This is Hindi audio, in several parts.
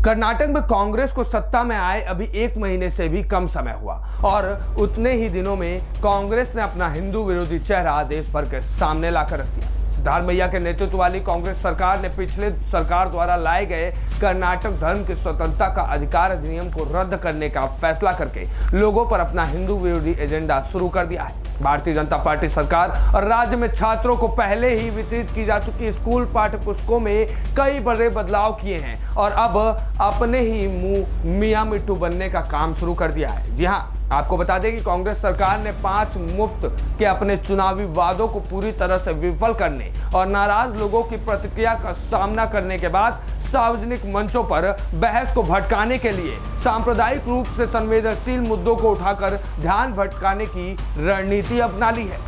कर्नाटक में कांग्रेस को सत्ता में आए अभी 1 महीने से भी कम समय हुआ और उतने ही दिनों में कांग्रेस ने अपना हिंदू विरोधी चेहरा देश भर के सामने लाकर रख दिया। सिद्धारमैया के नेतृत्व वाली कांग्रेस सरकार ने पिछले सरकार द्वारा लाए गए कर्नाटक धर्म की स्वतंत्रता का अधिकार अधिनियम को रद्द करने का फैसला करके लोगों पर अपना हिंदू विरोधी एजेंडा शुरू कर दिया है। भारतीय जनता पार्टी सरकार और राज्य में छात्रों को पहले ही वितरित की जा चुकी स्कूल पाठ्य पुस्तकों में कई बड़े बदलाव किए हैं और अब अपने ही मुंह मियां मिट्टू बनने का काम शुरू कर दिया है। जी हाँ, आपको बता दें कि कांग्रेस सरकार ने 5 मुफ्त के अपने चुनावी वादों को पूरी तरह से विफल करने और नाराज लोगों की प्रतिक्रिया का सामना करने के बाद सार्वजनिक मंचों पर बहस को भटकाने के लिए सांप्रदायिक रूप से संवेदनशील मुद्दों को उठाकर ध्यान भटकाने की रणनीति अपना ली है।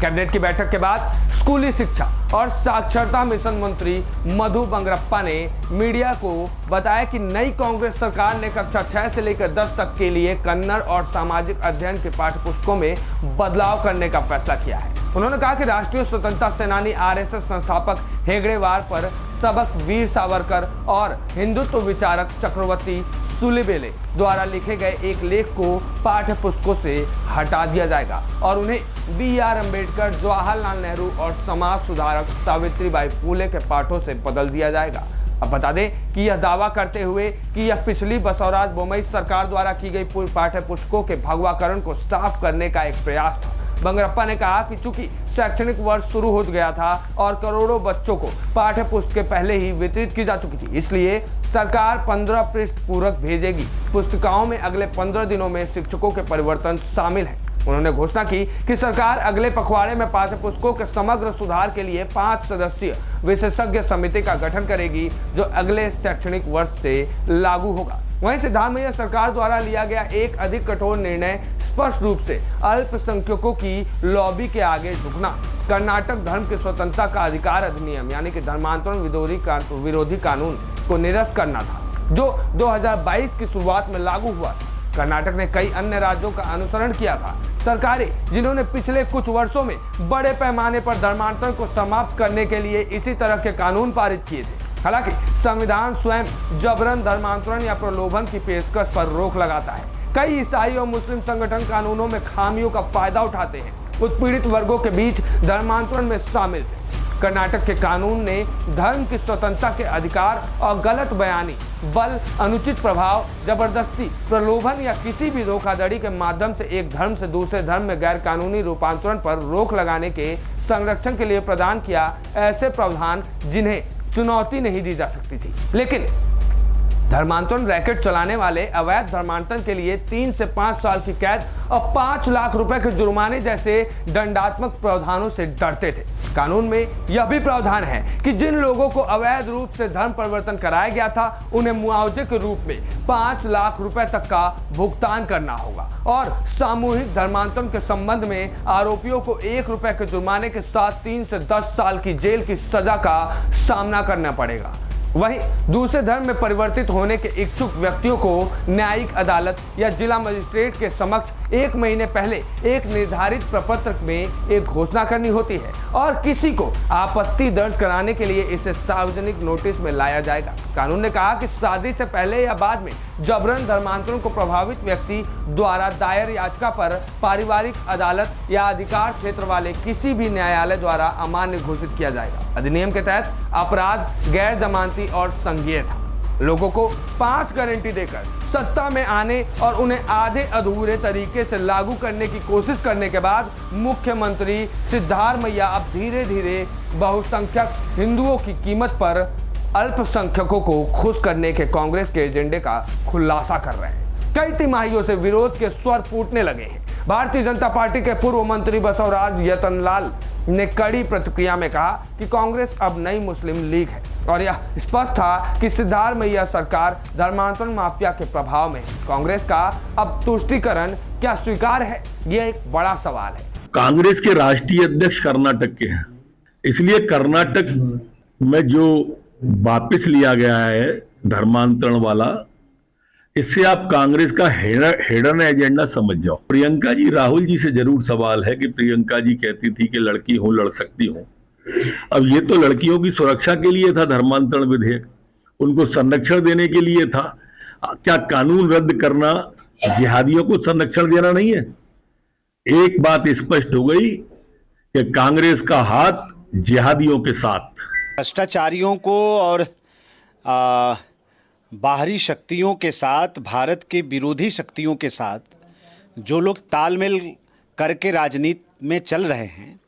कैबिनेट की बैठक के बाद स्कूली शिक्षा और साक्षरता मिशन मंत्री मधु बंगरप्पा ने मीडिया को बताया कि नई कांग्रेस सरकार ने कक्षा 6 से लेकर 10 तक के लिए कन्नड़ और सामाजिक अध्ययन के पाठ्यपुस्तकों में बदलाव करने का फैसला किया है। उन्होंने कहा कि राष्ट्रीय स्वतंत्रता सेनानी आरएसएस संस्थापक हेगड़ेवार पर सबक वीर सावरकर और हिंदुत्व विचारक चक्रवर्ती सुलिबेले द्वारा लिखे गए एक लेख को पाठ्य पुस्तकों से हटा दिया जाएगा और उन्हें BR अम्बेडकर, जवाहरलाल नेहरू और समाज सुधारक सावित्रीबाई फूले के पाठों से बदल दिया जाएगा। अब बता दें कि यह दावा करते हुए कि यह पिछली बसवराज बोम्मई सरकार द्वारा की गई पाठ्य पुस्तकों के भगवाकरण को साफ करने का एक प्रयास था। बंगरप्पा ने कहा कि चूंकि शैक्षणिक वर्ष शुरू हो गया था और करोड़ों बच्चों को पाठ्य पुस्तकें पहले ही वितरित की जा चुकी थी, इसलिए सरकार 15 पृष्ठ पूरक भेजेगी। पुस्तिकाओं में अगले 15 दिनों में शिक्षकों के परिवर्तन शामिल है। उन्होंने घोषणा की कि सरकार अगले पखवाड़े में पाठ्य पुस्तकों के समग्र सुधार के लिए 5 सदस्यीय विशेषज्ञ समिति का गठन करेगी, जो अगले शैक्षणिक वर्ष से लागू होगा। वहीं सिद्धारमैया सरकार द्वारा लिया गया एक अधिक कठोर निर्णय स्पष्ट रूप से अल्पसंख्यकों की लॉबी के आगे झुकना, कर्नाटक धर्म की स्वतंत्रता का अधिकार अधिनियम यानी कि धर्मांतरण विरोधी कानून को निरस्त करना था, जो 2022 की शुरुआत में लागू हुआ था। कर्नाटक ने कई अन्य राज्यों का अनुसरण किया था। सरकारें जिन्होंने पिछले कुछ वर्षों में बड़े पैमाने पर धर्मांतरण को समाप्त करने के लिए इसी तरह के कानून पारित किए थे। हालांकि संविधान स्वयं जबरन धर्मांतरण या प्रलोभन की पेशकश पर रोक लगाता है। कई ईसाई और मुस्लिम संगठन कानूनों में खामियों का फायदा उठाते हैं, उत्पीड़ित वर्गों के बीच धर्मांतरण में शामिल थे। कर्नाटक के कानून ने धर्म की स्वतंत्रता के अधिकार और गलत बयानी, बल, अनुचित प्रभाव, जबरदस्ती, प्रलोभन या किसी भी धोखाधड़ी के माध्यम से एक धर्म से दूसरे धर्म में गैर कानूनी रूपांतरण पर रोक लगाने के संरक्षण के लिए प्रदान किया ऐसे प्रावधान जिन्हें चुनौती नहीं दी जा सकती थी। लेकिन धर्मांतरण रैकेट चलाने वाले अवैध धर्मांतरण के लिए 3 से 5 साल की कैद और 5 लाख रुपए के जुर्माने जैसे दंडात्मक प्रावधानों से डरते थे। कानून में यह भी प्रावधान है कि जिन लोगों को अवैध रूप से धर्म परिवर्तन कराया गया था, उन्हें मुआवजे के रूप में 5 लाख रुपए तक का भुगतान करना होगा और सामूहिक धर्मांतरण के संबंध में आरोपियों को 1 रुपए के जुर्माने के साथ 3 से 10 साल की जेल की सजा का सामना करना पड़ेगा। वहीं दूसरे धर्म में परिवर्तित होने के इच्छुक व्यक्तियों को न्यायिक अदालत या जिला मजिस्ट्रेट के समक्ष 1 महीने पहले एक निर्धारित प्रपत्र में एक घोषणा करनी होती है और किसी को आपत्ति दर्ज कराने के लिए इसे सार्वजनिक नोटिस में लाया जाएगा। कानून ने कहा कि शादी से पहले या बाद में जबरन धर्मांतरण को प्रभावित व्यक्ति द्वारा दायर याचिका पर पारिवारिक अदालत या अधिकार क्षेत्र वाले किसी भी न्यायालय द्वारा अमान्य घोषित किया जाएगा। अधिनियम के तहत अपराध गैर जमानती और संज्ञेय था। लोगों को 5 गारंटी देकर सत्ता में आने और उन्हें आधे अधूरे तरीके से लागू करने की कोशिश करने के बाद मुख्यमंत्री सिद्धारमैया अब धीरे धीरे बहुसंख्यक हिंदुओं की कीमत पर अल्पसंख्यकों को खुश करने के कांग्रेस के एजेंडे का खुलासा कर रहे हैं। कई तिमाहियों से विरोध के स्वर फूटने लगे हैं। भारतीय जनता पार्टी के पूर्व मंत्री बसवराज यतनलाल ने कड़ी प्रतिक्रिया में कहा कि कांग्रेस अब नई मुस्लिम लीग है और यह स्पष्ट था कि सिद्धारमैया सरकार धर्मांतरण माफिया के प्रभाव में है। कांग्रेस का अब तुष्टीकरण क्या स्वीकार है, यह एक बड़ा सवाल है। कांग्रेस के राष्ट्रीय अध्यक्ष कर्नाटक के हैं, इसलिए कर्नाटक में जो वापस लिया गया है धर्मांतरण वाला, इससे आप कांग्रेस का हिडन एजेंडा समझ जाओ। प्रियंका जी, राहुल जी से जरूर सवाल है कि प्रियंका जी कहती थी कि लड़की हूं, लड़ सकती हूं। अब ये तो लड़कियों की सुरक्षा के लिए था धर्मांतरण विधेयक, उनको संरक्षण देने के लिए था। क्या कानून रद्द करना जिहादियों को संरक्षण देना नहीं है? एक बात स्पष्ट हो गई कि कांग्रेस का हाथ जिहादियों के साथ। भ्रष्टाचारियों को और बाहरी शक्तियों के साथ, भारत के विरोधी शक्तियों के साथ जो लोग तालमेल करके राजनीति में चल रहे हैं,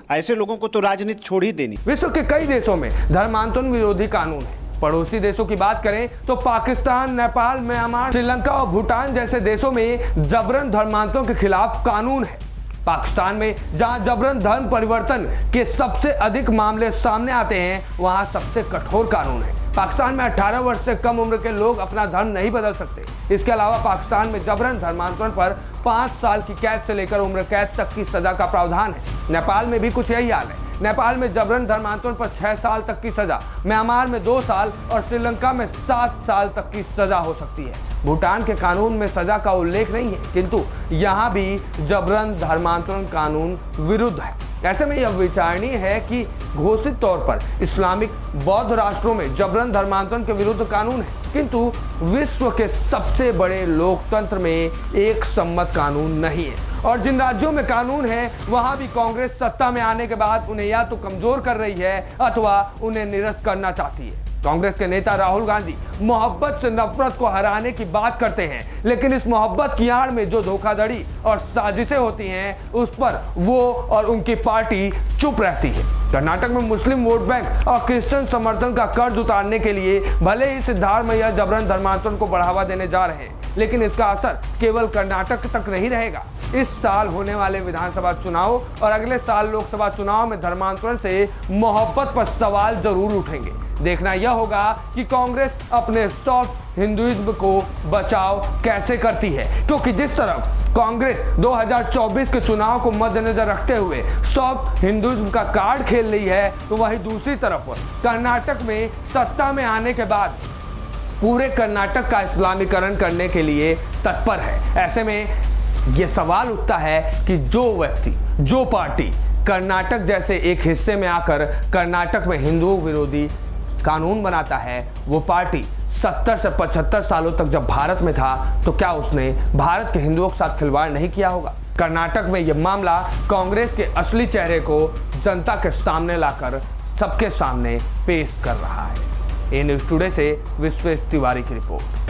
ऐसे लोगों को तो राजनीति छोड़ ही देनी। विश्व के कई देशों में धर्मांतरण विरोधी कानून है। पड़ोसी देशों की बात करें तो पाकिस्तान, नेपाल, म्यांमार, श्रीलंका और भूटान जैसे देशों में जबरन धर्मांतरों के खिलाफ कानून है। पाकिस्तान में जहां जबरन धर्म परिवर्तन के सबसे अधिक मामले सामने आते हैं, वहां सबसे कठोर कानून है। पाकिस्तान में 18 वर्ष से कम उम्र के लोग अपना धर्म नहीं बदल सकते। इसके अलावा पाकिस्तान में जबरन धर्मांतरण पर 5 साल की कैद से लेकर उम्र कैद तक की सजा का प्रावधान है। नेपाल में भी कुछ यही हाल है। नेपाल में जबरन धर्मांतरण पर 6 साल तक की सजा, म्यांमार में 2 साल और श्रीलंका में 7 साल तक की सजा हो सकती है। भूटान के कानून में सजा का उल्लेख नहीं है, किंतु यहाँ भी जबरन धर्मांतरण कानून विरुद्ध है। ऐसे में यह विचारणीय है कि घोषित तौर पर इस्लामिक बौद्ध राष्ट्रों में जबरन धर्मांतरण के विरुद्ध कानून है, किंतु विश्व के सबसे बड़े लोकतंत्र में एक सम्मत कानून नहीं है। और जिन राज्यों में कानून है, वहां भी कांग्रेस सत्ता में आने के बाद उन्हें या तो कमजोर कर रही है अथवा उन्हें निरस्त करना चाहती है। कांग्रेस के नेता राहुल गांधी मोहब्बत से नफरत को हराने की बात करते हैं, लेकिन इस मोहब्बत की आड़ में जो धोखाधड़ी और साजिशें होती हैं, उस पर वो और उनकी पार्टी चुप रहती है। कर्नाटक में मुस्लिम वोट बैंक और क्रिश्चियन समर्थन का कर्ज उतारने के लिए भले ही सिद्धारमैया जबरन धर्मांतरण को बढ़ावा देने जा रहे हैं, लेकिन इसका असर केवल कर्नाटक तक नहीं रहेगा। इस साल होने वाले विधानसभा चुनाव और अगले साल लोकसभा चुनाव में धर्मांतरण से मोहब्बत पर सवाल जरूर उठेंगे। देखना यह होगा कि कांग्रेस अपने सॉफ्ट हिंदुइज्म को बचाव कैसे करती है, क्योंकि जिस तरफ कांग्रेस 2024 के चुनाव को मद्देनजर रखते हुए सॉफ्ट हिंदुइज्म का कार्ड खेल रही है, तो वहीं दूसरी तरफ कर्नाटक में सत्ता में आने के बाद पूरे कर्नाटक का इस्लामीकरण करने के लिए तत्पर है। ऐसे में यह सवाल उठता है कि जो व्यक्ति, जो पार्टी कर्नाटक जैसे एक हिस्से में आकर कर्नाटक में हिंदू विरोधी कानून बनाता है, वो पार्टी 70 से 75 सालों तक जब भारत में था, तो क्या उसने भारत के हिंदुओं के साथ खिलवाड़ नहीं किया होगा? कर्नाटक में यह मामला कांग्रेस के असली चेहरे को जनता के सामने लाकर सबके सामने पेश कर रहा है। ए न्यूज़ टुडे से विश्वेश तिवारी की रिपोर्ट।